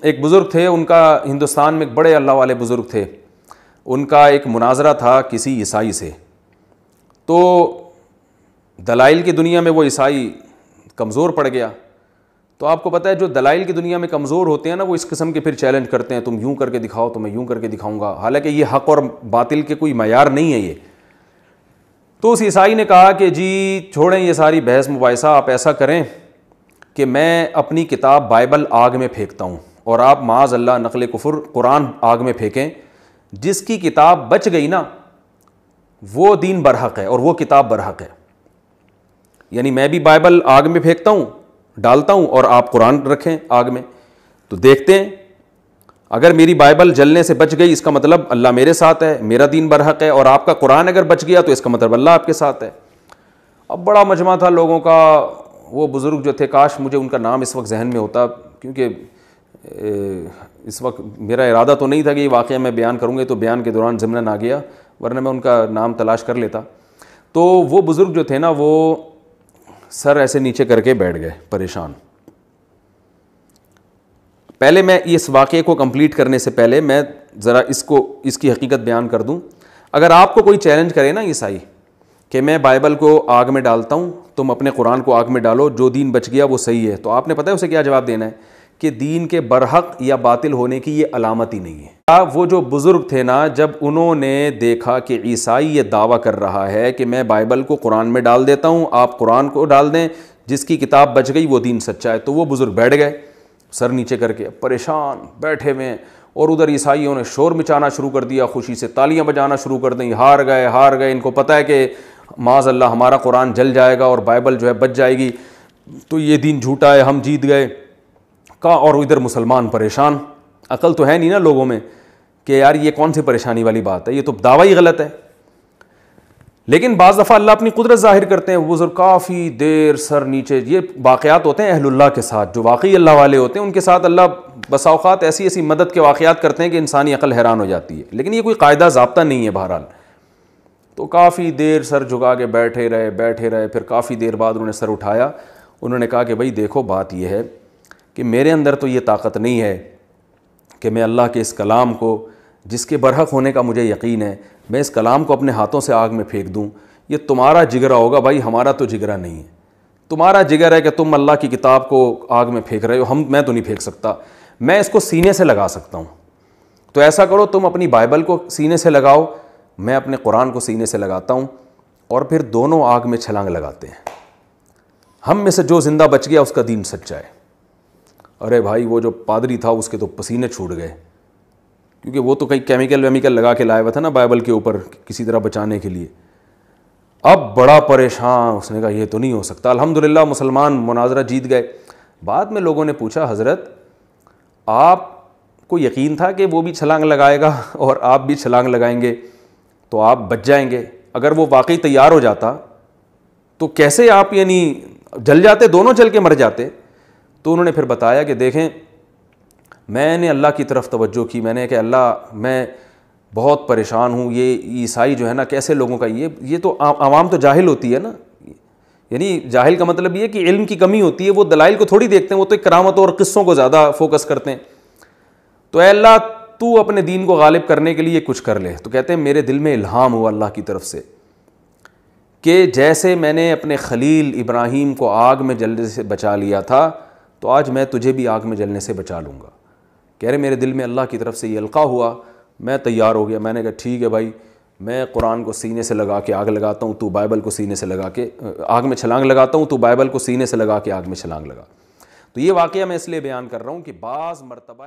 ایک بزرگ تھے، ان کا ہندوستان میں ایک بڑے اللہ والے بزرگ تھے، ان کا ایک مناظرہ تھا کسی عیسائی سے. تو دلائل کی دنیا میں وہ عیسائی کمزور پڑ گیا. تو آپ کو پتہ ہے جو دلائل کی دنیا میں کمزور ہوتے ہیں نا، وہ اس قسم کے پھر چیلنج کرتے ہیں، تم یوں کر کے دکھاؤ تو میں یوں کر کے دکھاؤں گا، حالانکہ یہ حق اور باطل کے کوئی معیار نہیں ہے یہ. تو اس عیسائی نے کہا کہ جی چھوڑیں یہ ساری بحث مباحثہ، آپ ایسا کریں کہ میں اپنی کتاب بائبل آگ میں پھینکتا ہوں اور آپ معاذ اللہ نقل کفر قرآن آگ میں پھینکیں. جس کی کتاب بچ گئی نا وہ دین برحق ہے اور وہ کتاب برحق ہے. یعنی میں بھی بائبل آگ میں پھینکتا ہوں، ڈالتا ہوں، اور آپ قرآن رکھیں آگ میں، تو دیکھتے ہیں اگر میری بائبل جلنے سے بچ گئی اس کا مطلب اللہ میرے ساتھ ہے، میرا دین برحق ہے، اور آپ کا قرآن اگر بچ گیا تو اس کا مطلب اللہ آپ کے ساتھ ہے. اب بڑا مجمع تھا لوگوں کا. وہ بزرگ جو تھے، کاش مجھے ان کا نام اس وقت ذہن میں ہوتا، کیونکہ اس وقت میرا ارادہ تو نہیں تھا کہ یہ واقعہ میں بیان کروں گا، تو بیان کے دوران ضمناً آ گیا، ورنہ میں ان کا نام تلاش کر لیتا. تو وہ بزرگ جو تھے نا، وہ سر ایسے نیچے کر کے بیٹھ گئے پریشان. پہلے میں اس واقعے کو کمپلیٹ کرنے سے پہلے میں ذرا اس کی حقیقت بیان کر دوں. اگر آپ کو کوئی چیلنج کرے نا عیسائی کہ میں بائبل کو آگ میں ڈالتا ہوں، تم اپنے قرآن کو آگ میں ڈالو، جو دین بچ گیا وہ صحیح ہے، تو آپ نے پتہ ہے اسے کیا جواب دینا ہے کہ دین کے برحق یا باطل ہونے کی یہ علامت ہی نہیں ہے. وہ جو بزرگ تھے نا، جب انہوں نے دیکھا کہ عیسائی یہ دعویٰ کر رہا ہے کہ میں بائبل کو قرآن میں ڈال دیتا ہوں، آپ قرآن کو ڈال دیں، جس کی کتاب بچ گئی وہ دین سچا ہے، تو وہ بزرگ بیٹھ گئے سر نیچے کر کے، پریشان بیٹھے ہوئے ہیں. اور ادھر عیسائیوں نے شور مچانا شروع کر دیا، خوشی سے تالیاں بجانا شروع کر دیں، ہار گئے. ان کو پتہ ہے کہ معاذ اللہ ہمارا قرآن جل جائے گا اور بائبل جو ہے بچ جائے گی، تو یہ دین جھوٹا ہے، ہم جیت گئے کا. اور ادھر مسلمان پریشان. عقل تو ہے نہیں نا لوگوں میں کہ یار یہ کون سی پریشانی والی بات ہے، یہ تو دعویٰ ہی غلط ہے. لیکن بعض دفعہ اللہ اپنی قدرت ظاہر کرتے ہیں. وہ کافی دیر سر نیچے، یہ واقعات ہوتے ہیں اہل اللہ کے ساتھ، جو واقعی اللہ والے ہوتے ہیں ان کے ساتھ اللہ بسا اوقات ایسی مدد کے واقعات کرتے ہیں کہ انسانی عقل حیران ہو جاتی ہے. لیکن یہ کوئی قاعدہ ضابطہ نہیں ہے بہرحال. تو کافی دیر سر جھکا کے بیٹھے رہے. پھر کافی دیر بعد انہوں نے سر اٹھایا. انہوں نے کہا کہ بھائی دیکھو بات یہ ہے کہ میرے اندر تو یہ طاقت نہیں ہے کہ میں اللہ کے اس کلام کو، جس کے برحق ہونے کا مجھے یقین ہے، میں اس کلام کو اپنے ہاتھوں سے آگ میں پھینک دوں. یہ تمہارا جگرا ہوگا بھائی، ہمارا تو جگرا نہیں ہے. تمہارا جگر ہے کہ تم اللہ کی کتاب کو آگ میں پھینک رہے ہو، میں تو نہیں پھینک سکتا. میں اس کو سینے سے لگا سکتا ہوں. تو ایسا کرو، تم اپنی بائبل کو سینے سے لگاؤ، میں اپنے قرآن کو سینے سے لگاتا ہوں، اور پھر دونوں آگ میں چھلانگ لگاتے ہیں. ہم میں سے جو زندہ بچ گیا اس کا دین سچا ہے. ارے بھائی وہ جو پادری تھا اس کے تو پسینے چھوٹ گئے، کیونکہ وہ تو کئی کیمیکل لگا کے لایا ہوا تھا نا بائبل کے اوپر کسی طرح بچانے کے لیے. اب بڑا پریشان، اس نے کہا یہ تو نہیں ہو سکتا. الحمدللہ مسلمان مناظرہ جیت گئے. بعد میں لوگوں نے پوچھا حضرت آپ کو یقین تھا کہ وہ بھی چھلانگ لگائے گا اور آپ بھی چھلانگ لگائیں گے تو آپ بچ جائیں گے؟ اگر وہ واقعی تیار ہو جاتا تو کیسے آپ یعنی جل جاتے، دونوں جل کے مر جاتے. تو انہوں نے پھر بتایا کہ دیکھیں میں نے اللہ کی طرف توجہ کی، میں نے کہ اللہ میں بہت پریشان ہوں. یہ عیسائی جو ہے نا کیسے لوگوں کا، یہ تو عوام تو جاہل ہوتی ہے نا، یعنی جاہل کا مطلب یہ کہ علم کی کمی ہوتی ہے، وہ دلائل کو تھوڑی دیکھتے ہیں، وہ تو کرامتوں اور قصوں کو زیادہ فوکس کرتے ہیں. تو اے اللہ تو اپنے دین کو غالب کرنے کے لیے کچھ کر لے. تو کہتے ہیں میرے دل میں الہام ہوا اللہ کی طرف سے کہ جیسے میں نے اپنے خلیل ابراہیم کو آگ میں جلنے سے بچا لیا تھا تو آج میں تجھے بھی آگ میں جلنے سے بچا لوں گا. کہہ رہے میرے دل میں اللہ کی طرف سے یہ القاء ہوا، میں تیار ہو گیا. میں نے کہا ٹھیک ہے بھائی، میں قرآن کو سینے سے لگا کے آگ لگاتا ہوں، تو بائبل کو سینے سے لگا کے آگ میں چھلانگ لگاتا ہوں، تو بائبل کو سینے سے لگا کے آگ میں چھلانگ لگا. تو یہ واقعہ میں اس لیے بیان کر رہا ہوں کہ بعض مرتبہ